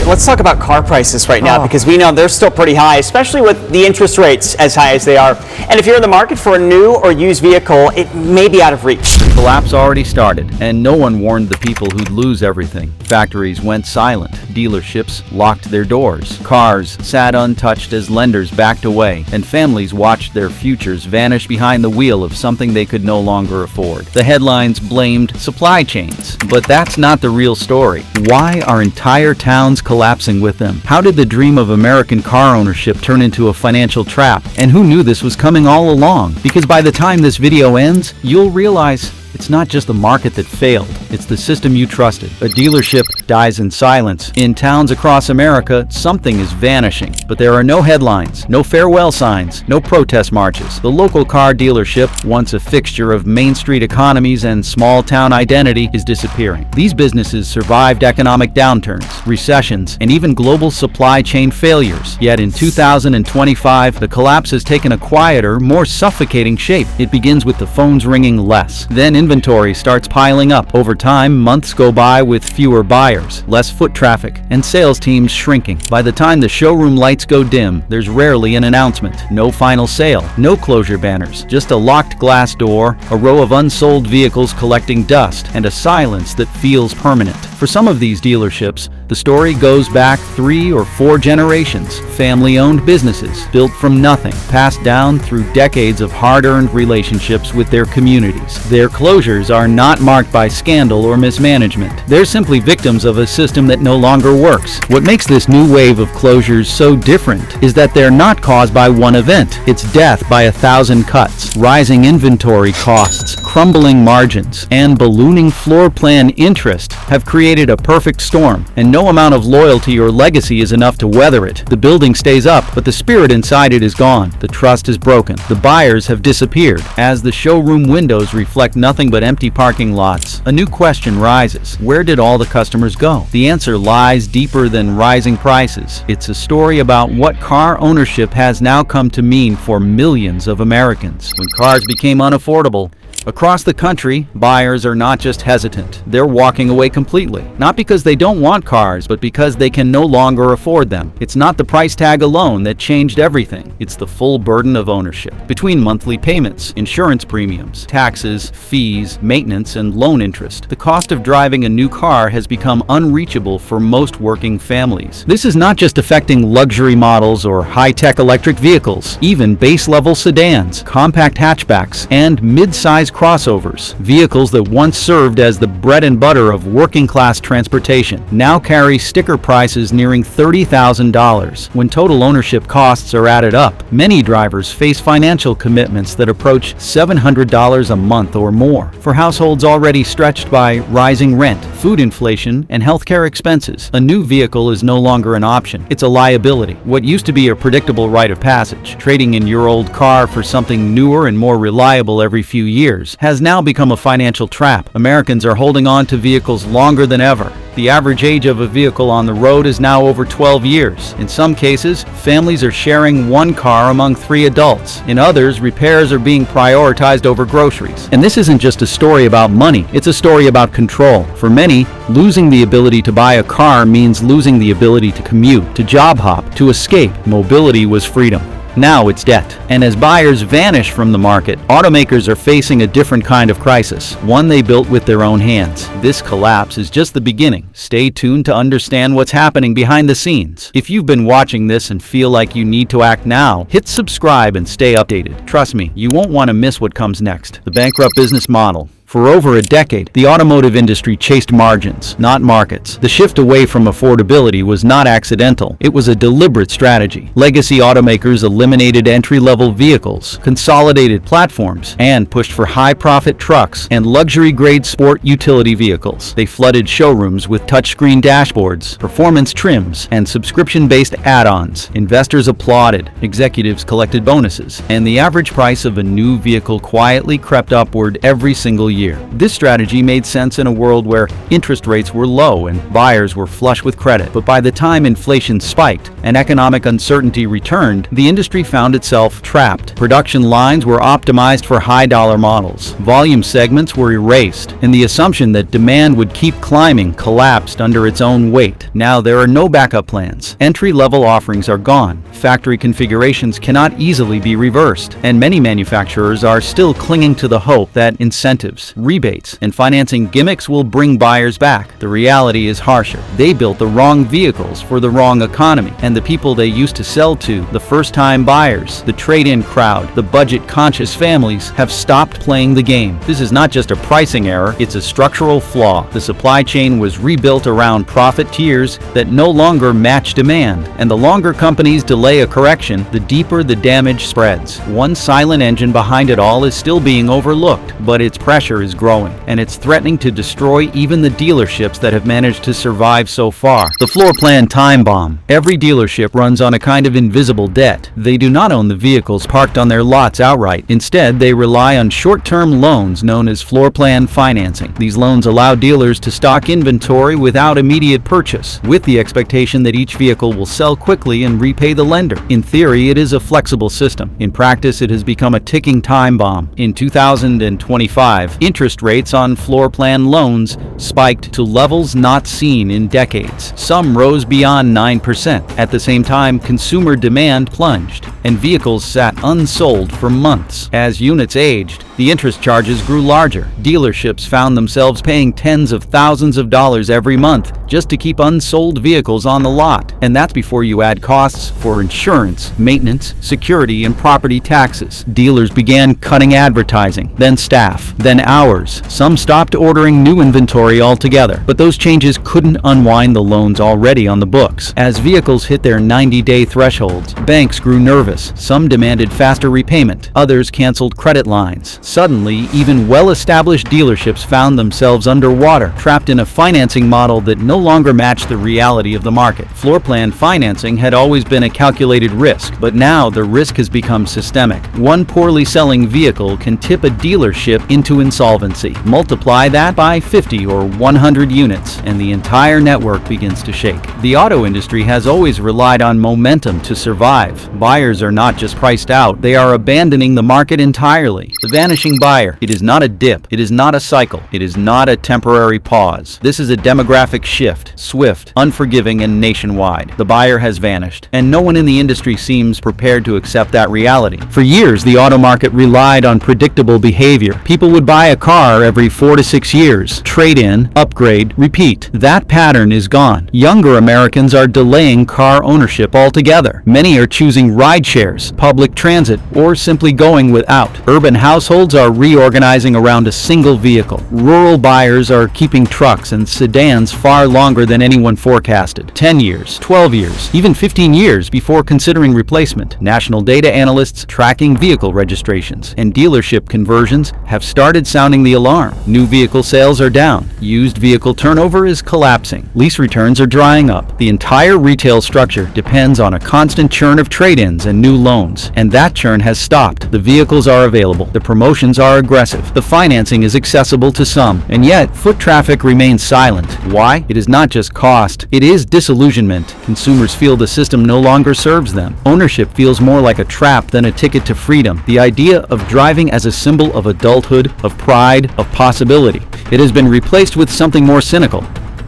let's talk about car prices right now because we know they're still pretty high, especially with the interest rates as high as they are. And if you're in the market for a new or used vehicle, it may be out of reach. The collapse already started, and no one warned the people who'd lose everything. Factories went silent, dealerships locked their doors, cars sat untouched as lenders backed away, and families watched their futures vanish behind the wheel of something they could no longer afford. The headlines blamed supply chains, but that's not the real story. Why are entire towns collapsing with them? How did the dream of American car ownership turn into a financial trap? And who knew this was coming all along? Because by the time this video ends, you'll realize it's not just the market that failed, it's the system you trusted. A dealership dies in silence. In towns across America, something is vanishing. But there are no headlines, no farewell signs, no protest marches. The local car dealership, once a fixture of Main Street economies and small town identity, is disappearing. These businesses survived economic downturns, recessions, and even global supply chain failures. Yet in 2025, the collapse has taken a quieter, more suffocating shape. It begins with the phones ringing less. Then inventory starts piling up. Over time, months go by with fewer buyers, less foot traffic, and sales teams shrinking. By the time the showroom lights go dim, there's rarely an announcement. No final sale, no closure banners, just a locked glass door, a row of unsold vehicles collecting dust, and a silence that feels permanent. For some of these dealerships, the story goes back 3 or 4 generations. Family-owned businesses built from nothing, passed down through decades of hard-earned relationships with their communities. Their closures are not marked by scandal or mismanagement. They're simply victims of a system that no longer works. What makes this new wave of closures so different is that they're not caused by one event. It's death by 1,000 cuts, rising inventory costs, crumbling margins, and ballooning floor plan interest have created a perfect storm, and no amount of loyalty or legacy is enough to weather it. The building stays up, but the spirit inside it is gone. The trust is broken. The buyers have disappeared. As the showroom windows reflect nothing but empty parking lots, a new question rises. Where did all the customers go? The answer lies deeper than rising prices. It's a story about what car ownership has now come to mean for millions of Americans. When cars became unaffordable, across the country, buyers are not just hesitant, they're walking away completely. Not because they don't want cars, but because they can no longer afford them. It's not the price tag alone that changed everything. It's the full burden of ownership. Between monthly payments, insurance premiums, taxes, fees, maintenance, and loan interest, the cost of driving a new car has become unreachable for most working families. This is not just affecting luxury models or high-tech electric vehicles. Even base-level sedans, compact hatchbacks, and mid-size crossovers, vehicles that once served as the bread and butter of working-class transportation, now carry sticker prices nearing $30,000. When total ownership costs are added up, many drivers face financial commitments that approach $700 a month or more. For households already stretched by rising rent, food inflation, and healthcare expenses, a new vehicle is no longer an option. It's a liability. What used to be a predictable rite of passage, trading in your old car for something newer and more reliable every few years, has now become a financial trap. Americans are holding on to vehicles longer than ever. The average age of a vehicle on the road is now over 12 years. In some cases, families are sharing one car among 3 adults. In others, repairs are being prioritized over groceries. And this isn't just a story about money, it's a story about control. For many, losing the ability to buy a car means losing the ability to commute, to job hop, to escape. Mobility was freedom. Now it's debt. And as buyers vanish from the market, automakers are facing a different kind of crisis, one they built with their own hands. This collapse is just the beginning. Stay tuned to understand what's happening behind the scenes. If you've been watching this and feel like you need to act now, hit subscribe and stay updated. Trust me, you won't want to miss what comes next. The bankrupt business model. For over a decade, the automotive industry chased margins, not markets. The shift away from affordability was not accidental. It was a deliberate strategy. Legacy automakers eliminated entry-level vehicles, consolidated platforms, and pushed for high-profit trucks and luxury-grade sport utility vehicles. They flooded showrooms with touchscreen dashboards, performance trims, and subscription-based add-ons. Investors applauded, executives collected bonuses, and the average price of a new vehicle quietly crept upward every single year. year. This strategy made sense in a world where interest rates were low and buyers were flush with credit. But by the time inflation spiked and economic uncertainty returned, the industry found itself trapped. Production lines were optimized for high-dollar models. Volume segments were erased, and the assumption that demand would keep climbing collapsed under its own weight. Now there are no backup plans. Entry-level offerings are gone. Factory configurations cannot easily be reversed, and many manufacturers are still clinging to the hope that incentives, rebates, and financing gimmicks will bring buyers back. The reality is harsher. They built the wrong vehicles for the wrong economy, and the people they used to sell to, the first-time buyers, the trade-in crowd, the budget-conscious families, have stopped playing the game. This is not just a pricing error, it's a structural flaw. The supply chain was rebuilt around profit tiers that no longer match demand, and the longer companies delay a correction, the deeper the damage spreads. One silent engine behind it all is still being overlooked, but its pressure is growing, and it's threatening to destroy even the dealerships that have managed to survive so far. The floor plan time bomb. Every dealership runs on a kind of invisible debt. They do not own the vehicles parked on their lots outright. Instead, they rely on short-term loans known as floor plan financing. These loans allow dealers to stock inventory without immediate purchase, with the expectation that each vehicle will sell quickly and repay the lender. In theory, it is a flexible system. In practice, it has become a ticking time bomb. In 2025, interest rates on floor plan loans spiked to levels not seen in decades. Some rose beyond 9%. At the same time, consumer demand plunged, and vehicles sat unsold for months. As units aged, the interest charges grew larger. Dealerships found themselves paying tens of thousands of dollars every month just to keep unsold vehicles on the lot. And that's before you add costs for insurance, maintenance, security, and property taxes. Dealers began cutting advertising, then staff, then hours. Some stopped ordering new inventory altogether, but those changes couldn't unwind the loans already on the books. As vehicles hit their 90-day thresholds, banks grew nervous. Some demanded faster repayment, others canceled credit lines. Suddenly, even well-established dealerships found themselves underwater, trapped in a financing model that no longer matched the reality of the market. Floor plan financing had always been a calculated risk, but now the risk has become systemic. One poorly selling vehicle can tip a dealership into insolvency. Multiply that by 50 or 100 units, and the entire network begins to shake. The auto industry has always relied on momentum to survive. Buyers are not just priced out, they are abandoning the market entirely. The vanishing buyer. It is not a dip. It is not a cycle. It is not a temporary pause. This is a demographic shift, swift, unforgiving, and nationwide. The buyer has vanished, and no one in the industry seems prepared to accept that reality. For years, the auto market relied on predictable behavior. People would buy a car every 4 to 6 years, trade in, upgrade, repeat. That pattern is gone. Younger Americans are delaying car ownership altogether. Many are choosing ride shares, public transit, or simply going without. Urban households are reorganizing around a single vehicle. Rural buyers are keeping trucks and sedans far longer than anyone forecasted. 10 years, 12 years, even 15 years before considering replacement. National data analysts tracking vehicle registrations and dealership conversions have started sounding the alarm. New vehicle sales are down. Used vehicle turnover is collapsing. Lease returns are drying up. The entire retail structure depends on a constant churn of trade-ins and new loans, and that churn has stopped. The vehicles are available. The promotions are aggressive. The financing is accessible to some, and yet foot traffic remains silent. Why? It is not just cost. It is disillusionment. Consumers feel the system no longer serves them. Ownership feels more like a trap than a ticket to freedom. The idea of driving as a symbol of adulthood, of pride, of possibility. It has been replaced with something more cynical.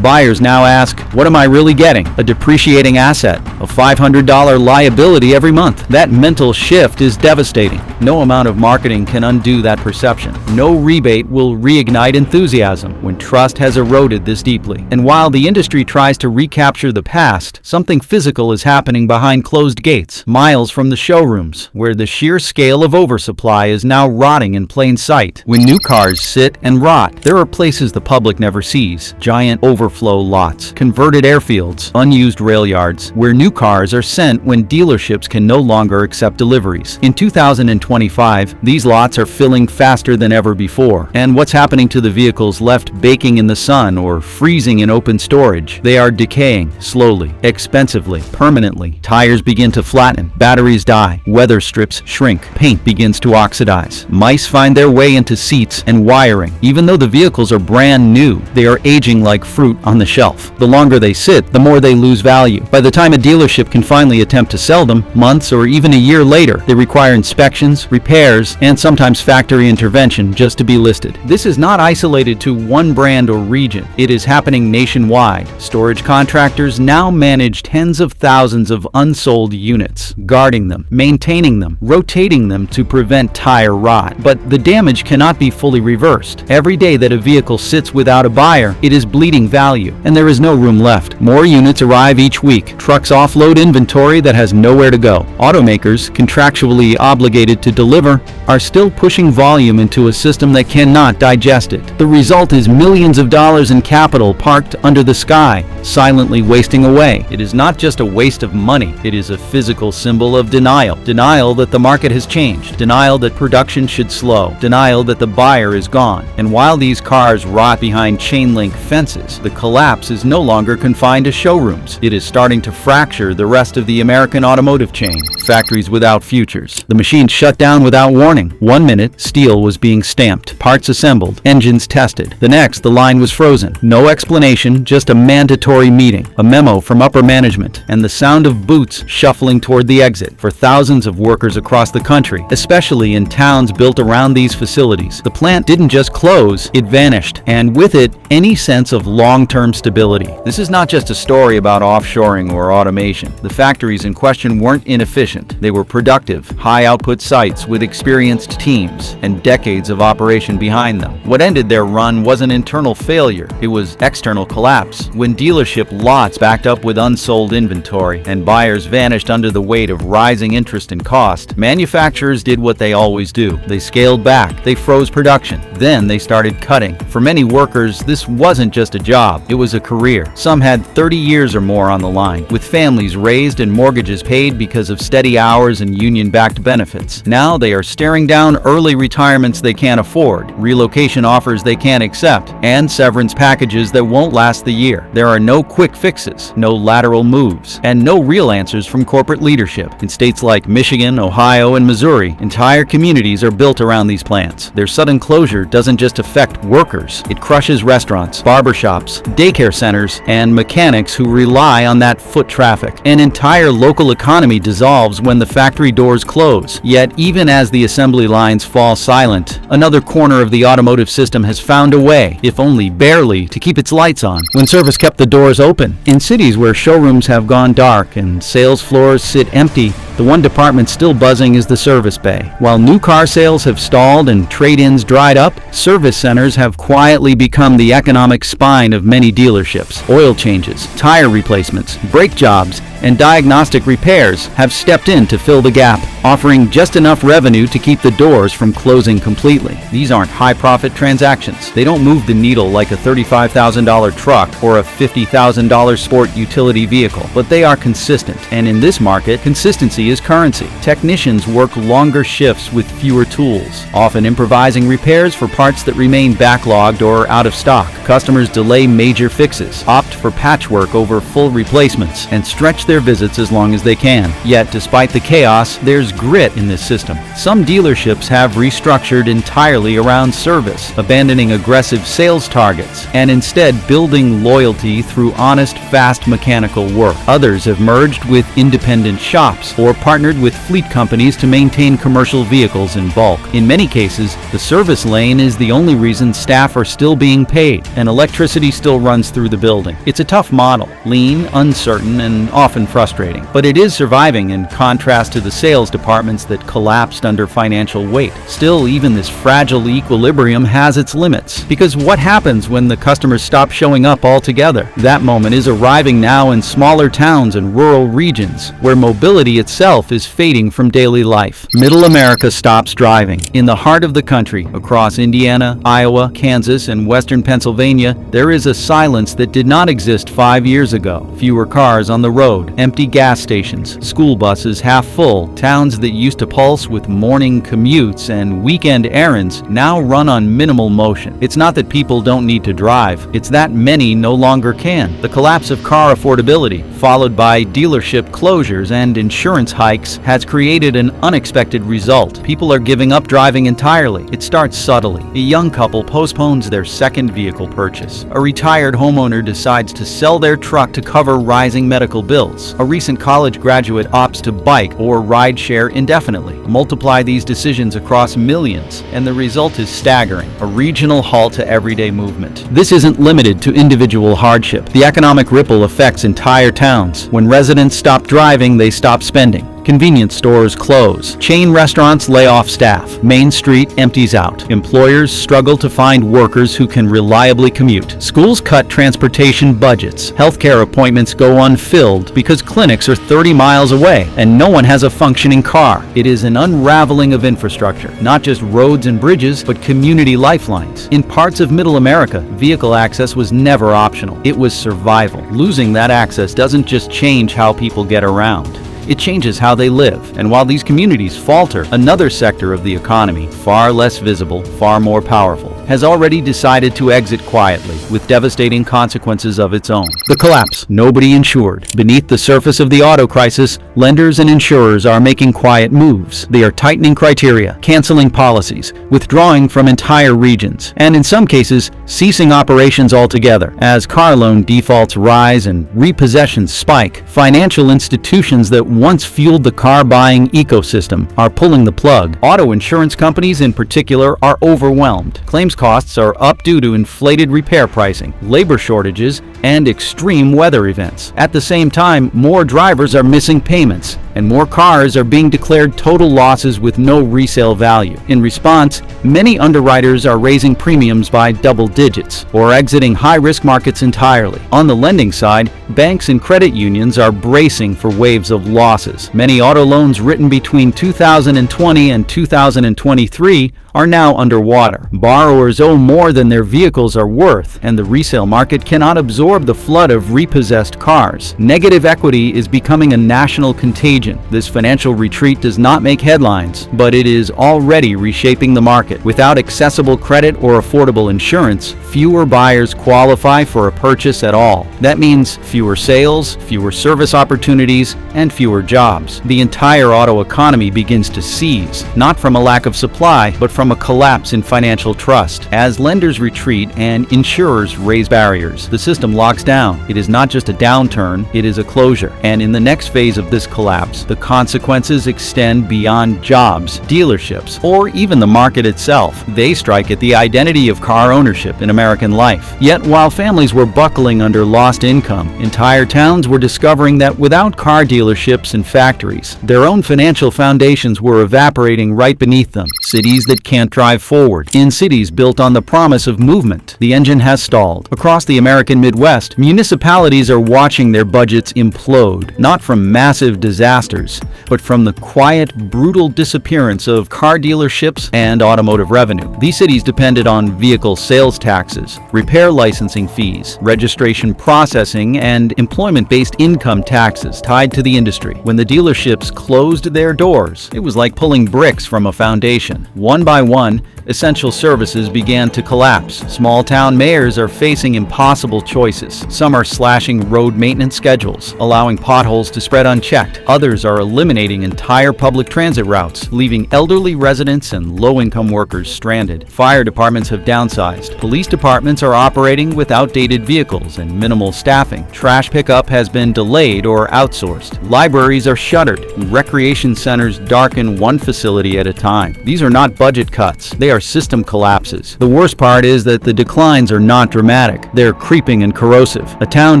Buyers now ask, what am I really getting? A depreciating asset, a $500 liability every month. That mental shift is devastating. No amount of marketing can undo that perception. No rebate will reignite enthusiasm when trust has eroded this deeply. And while the industry tries to recapture the past, something physical is happening behind closed gates, miles from the showrooms, where the sheer scale of oversupply is now rotting in plain sight. When new cars sit and rot, there are places the public never sees. Giant overflow lots, converted airfields, unused rail yards, where new cars are sent when dealerships can no longer accept deliveries. In 2025, 2025, these lots are filling faster than ever before. And what's happening to the vehicles left baking in the sun or freezing in open storage? They are decaying slowly, expensively, permanently. Tires begin to flatten, batteries die, weather strips shrink, paint begins to oxidize. Mice find their way into seats and wiring. Even though the vehicles are brand new, they are aging like fruit on the shelf. The longer they sit, the more they lose value. By the time a dealership can finally attempt to sell them, months or even a year later, they require inspections, repairs, and sometimes factory intervention just to be listed. This is not isolated to one brand or region. It is happening nationwide. Storage contractors now manage tens of thousands of unsold units, guarding them, maintaining them, rotating them to prevent tire rot. But the damage cannot be fully reversed. Every day that a vehicle sits without a buyer, it is bleeding value, and there is no room left. More units arrive each week. Trucks offload inventory that has nowhere to go. Automakers, contractually obligated to deliver, are still pushing volume into a system that cannot digest it. The result is millions of dollars in capital parked under the sky, silently wasting away. It is not just a waste of money, it is a physical symbol of denial. Denial that the market has changed, denial that production should slow, denial that the buyer is gone. And while these cars rot behind chain link fences, the collapse is no longer confined to showrooms. It is starting to fracture the rest of the American automotive chain. Factories without futures. The machines shut down without warning. 1 minute, steel was being stamped, parts assembled, engines tested. The next, the line was frozen. No explanation, just a mandatory meeting, a memo from upper management, and the sound of boots shuffling toward the exit. For thousands of workers across the country, especially in towns built around these facilities, the plant didn't just close, it vanished, and with it, any sense of long-term stability. This is not just a story about offshoring or automation. The factories in question weren't inefficient. They were productive, high-output sites with experienced teams and decades of operation behind them. What ended their run wasn't internal failure, it was external collapse. When dealership lots backed up with unsold inventory and buyers vanished under the weight of rising interest and cost, manufacturers did what they always do. They scaled back, they froze production, then they started cutting. For many workers, this wasn't just a job, it was a career. Some had 30 years or more on the line, with families raised and mortgages paid because of steady hours and union-backed benefits. Now they are staring down early retirements they can't afford, relocation offers they can't accept, and severance packages that won't last the year. There are no quick fixes, no lateral moves, and no real answers from corporate leadership. In states like Michigan, Ohio, and Missouri, entire communities are built around these plants. Their sudden closure doesn't just affect workers, it crushes restaurants, barbershops, daycare centers, and mechanics who rely on that foot traffic. An entire local economy dissolves when the factory doors close. Yet, even as the assembly lines fall silent, another corner of the automotive system has found a way, if only barely, to keep its lights on. When service kept the doors open. In cities where showrooms have gone dark and sales floors sit empty, the one department still buzzing is the service bay. While new car sales have stalled and trade-ins dried up, service centers have quietly become the economic spine of many dealerships. Oil changes, tire replacements, brake jobs, and diagnostic repairs have stepped in to fill the gap, offering just enough revenue to keep the doors from closing completely. These aren't high-profit transactions. They don't move the needle like a $35,000 truck or a $50,000 sport utility vehicle, but they are consistent. And in this market, consistency is currency. Technicians work longer shifts with fewer tools, often improvising repairs for parts that remain backlogged or out of stock. Customers delay major fixes, opt for patchwork over full replacements, and stretch their visits as long as they can. Yet, despite the chaos, there's grit in this system. Some dealerships have restructured entirely around service, abandoning aggressive sales targets, and instead building loyalty through honest, fast mechanical work. Others have merged with independent shops or partnered with fleet companies to maintain commercial vehicles in bulk. In many cases, the service lane is the only reason staff are still being paid and electricity still runs through the building. It's a tough model, lean, uncertain, and often frustrating, but it is surviving in contrast to the sales departments that collapsed under financial weight. Still, even this fragile equilibrium has its limits, because what happens when the customers stop showing up altogether? That moment is arriving now in smaller towns and rural regions, where mobility itself itself is fading from daily life. Middle America stops driving. In the heart of the country, across Indiana, Iowa, Kansas, and western Pennsylvania, there is a silence that did not exist 5 years ago. Fewer cars on the road, empty gas stations, school buses half full, towns that used to pulse with morning commutes and weekend errands now run on minimal motion. It's not that people don't need to drive, it's that many no longer can. The collapse of car affordability, followed by dealership closures and insurance hikes, has created an unexpected result. People are giving up driving entirely. It starts subtly. A young couple postpones their second vehicle purchase. A retired homeowner decides to sell their truck to cover rising medical bills. A recent college graduate opts to bike or ride share indefinitely. Multiply these decisions across millions, and the result is staggering: a regional halt to everyday movement. This isn't limited to individual hardship. The economic ripple affects entire towns. When residents stop driving, they stop spending. Convenience stores close. Chain restaurants lay off staff. Main Street empties out. Employers struggle to find workers who can reliably commute. Schools cut transportation budgets. Healthcare appointments go unfilled because clinics are 30 miles away and no one has a functioning car. It is an unraveling of infrastructure, not just roads and bridges, but community lifelines. In parts of Middle America, vehicle access was never optional. It was survival. Losing that access doesn't just change how people get around. It changes how they live. And while these communities falter, another sector of the economy, far less visible, far more powerful, has already decided to exit quietly, with devastating consequences of its own. The collapse. Nobody insured. Beneath the surface of the auto crisis, lenders and insurers are making quiet moves. They are tightening criteria, canceling policies, withdrawing from entire regions, and in some cases, ceasing operations altogether. As car loan defaults rise and repossessions spike, financial institutions that once fueled the car buying ecosystem are pulling the plug. Auto insurance companies in particular are overwhelmed. Claims costs are up due to inflated repair pricing, labor shortages, and extreme weather events. At the same time, more drivers are missing payments, and more cars are being declared total losses with no resale value. In response, many underwriters are raising premiums by double digits or exiting high-risk markets entirely. On the lending side, banks and credit unions are bracing for waves of losses. Many auto loans written between 2020 and 2023 are now underwater. Borrowers owe more than their vehicles are worth, and the resale market cannot absorb the flood of repossessed cars. Negative equity is becoming a national contagion. This financial retreat does not make headlines, but it is already reshaping the market. Without accessible credit or affordable insurance, fewer buyers qualify for a purchase at all. That means fewer sales, fewer service opportunities, and fewer jobs. The entire auto economy begins to seize, not from a lack of supply, but from a collapse in financial trust. As lenders retreat and insurers raise barriers, the system locks down. It is not just a downturn, it is a closure. And in the next phase of this collapse, the consequences extend beyond jobs, dealerships, or even the market itself. They strike at the identity of car ownership in American life. Yet while families were buckling under lost income, entire towns were discovering that without car dealerships and factories, their own financial foundations were evaporating right beneath them. Cities that can't drive forward. In cities built on the promise of movement, the engine has stalled. Across the American Midwest, municipalities are watching their budgets implode, not from massive disasters, but from the quiet, brutal disappearance of car dealerships and automotive revenue. These cities depended on vehicle sales taxes, repair licensing fees, registration processing, and employment-based income taxes tied to the industry. When the dealerships closed their doors, it was like pulling bricks from a foundation. One by one, essential services began to collapse. Small-town mayors are facing impossible choices. Some are slashing road maintenance schedules, allowing potholes to spread unchecked. Others are eliminating entire public transit routes, leaving elderly residents and low-income workers stranded. Fire departments have downsized. Police departments are operating with outdated vehicles and minimal staffing. Trash pickup has been delayed or outsourced. Libraries are shuttered. Recreation centers darken one facility at a time. These are not budget cuts. They are system collapses. The worst part is that the declines are not dramatic. They're creeping and corrosive. A town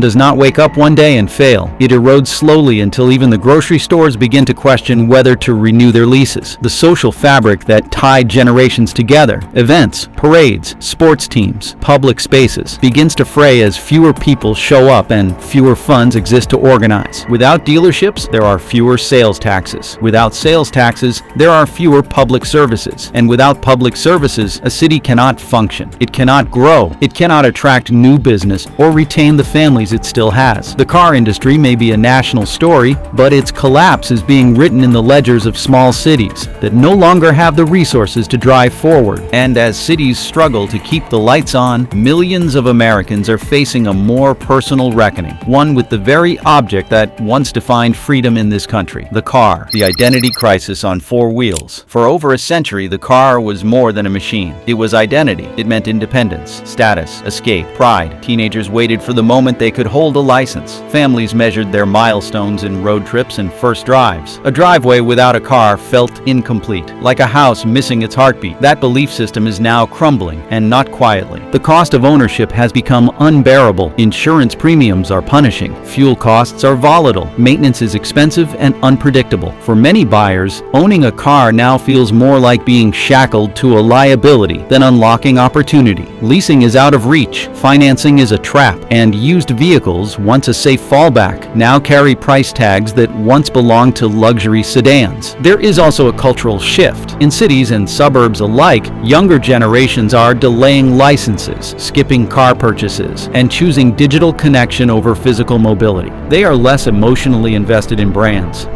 does not wake up one day and fail. It erodes slowly until even the grocery stores begin to question whether to renew their leases. The social fabric that tied generations together, events, parades, sports teams, public spaces, begins to fray as fewer people show up and fewer funds exist to organize. Without dealerships, there are fewer sales taxes. Without sales taxes, there are fewer public services. And without public services, a city cannot function. It cannot grow. It cannot attract new business or retain the families it still has. The car industry may be a national story, but its collapse is being written in the ledgers of small cities that no longer have the resources to drive forward. And as cities struggle to keep the lights on, millions of Americans are facing a more personal reckoning, one with the very object that once defined freedom in this country, the car, the identity crisis on four wheels. For over a century, the car was more than a machine. It was identity. It meant independence, status, escape, pride. Teenagers waited for the moment they could hold a license. Families measured their milestones in road trips and first drives. A driveway without a car felt incomplete, like a house missing its heartbeat. That belief system is now crumbling, and not quietly. The cost of ownership has become unbearable. Insurance premiums are punishing. Fuel costs are volatile. Maintenance is expensive and unpredictable. For many buyers, owning a car now feels more like being shackled to a liability than unlocking opportunity. Leasing is out of reach. Financing is a trap. And used vehicles, once a safe fallback, now carry price tags that once belonged to luxury sedans. There is also a cultural shift. In cities and suburbs alike, younger generations are delaying licenses, skipping car purchases, and choosing digital connection over physical mobility. They are less emotionally invested in brands.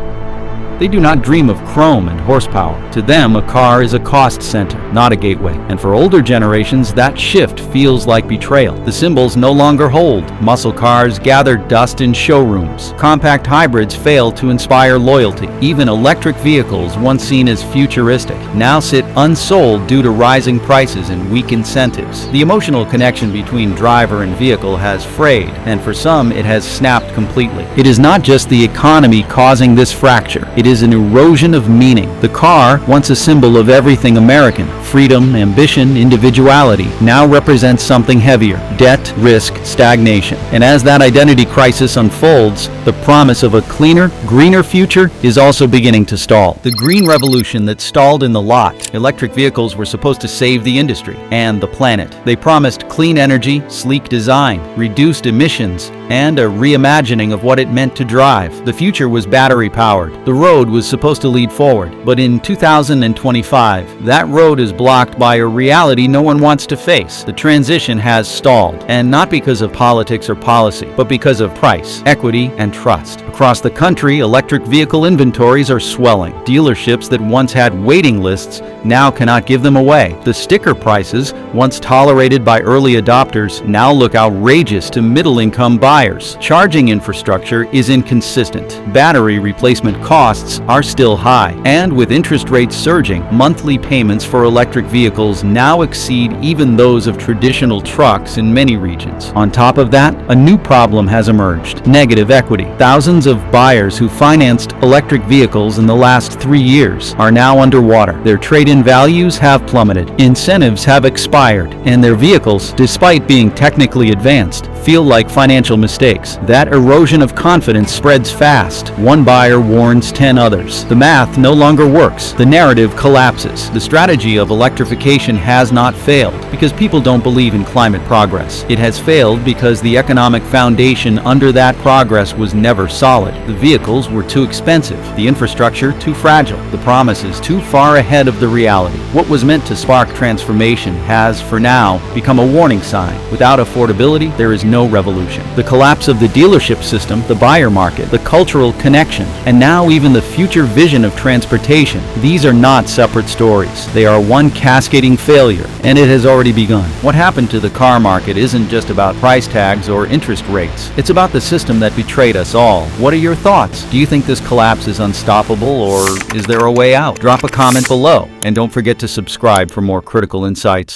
They do not dream of chrome and horsepower. To them, a car is a cost center, not a gateway. And for older generations, that shift feels like betrayal. The symbols no longer hold. Muscle cars gather dust in showrooms. Compact hybrids fail to inspire loyalty. Even electric vehicles, once seen as futuristic, now sit unsold due to rising prices and weak incentives. The emotional connection between driver and vehicle has frayed, and for some, it has snapped completely. It is not just the economy causing this fracture. It is an erosion of meaning. The car, once a symbol of everything American, freedom, ambition, individuality, now represents something heavier: debt, risk, stagnation. And as that identity crisis unfolds, the promise of a cleaner, greener future is also beginning to stall. The green revolution that stalled in the lot. Electric vehicles were supposed to save the industry and the planet. They promised clean energy, sleek design, reduced emissions, and a reimagining of what it meant to drive. The future was battery-powered. The road was supposed to lead forward, but in 2025, that road is blocked by a reality no one wants to face. The transition has stalled, and not because of politics or policy, but because of price, equity, and trust. Across the country, electric vehicle inventories are swelling. Dealerships that once had waiting lists now cannot give them away. The sticker prices, once tolerated by early adopters, now look outrageous to middle-income buyers. Charging infrastructure is inconsistent. Battery replacement costs are still high. And with interest rates surging, monthly payments for electric vehicles now exceed even those of traditional trucks in many regions. On top of that, a new problem has emerged: negative equity. Thousands of buyers who financed electric vehicles in the last 3 years are now underwater. Their trade-in values have plummeted, incentives have expired, and their vehicles, despite being technically advanced, feel like financial mistakes. That erosion of confidence spreads fast. One buyer warns 10 others. The math no longer works. The narrative collapses. The strategy of electrification has not failed because people don't believe in climate progress. It has failed because the economic foundation under that progress was never solid. The vehicles were too expensive, the infrastructure too fragile, the promises too far ahead of the reality. What was meant to spark transformation has, for now, become a warning sign. Without affordability, there is no revolution. The collapse of the dealership system, the buyer market, the cultural connection, and now even the future vision of transportation, these are not separate stories. They are one cascading failure, and it has already begun. What happened to the car market isn't just about price tags or interest rates. It's about the system that betrayed us all. What are your thoughts? Do you think this collapse is unstoppable, or is there a way out? Drop a comment below, and don't forget to subscribe for more critical insights.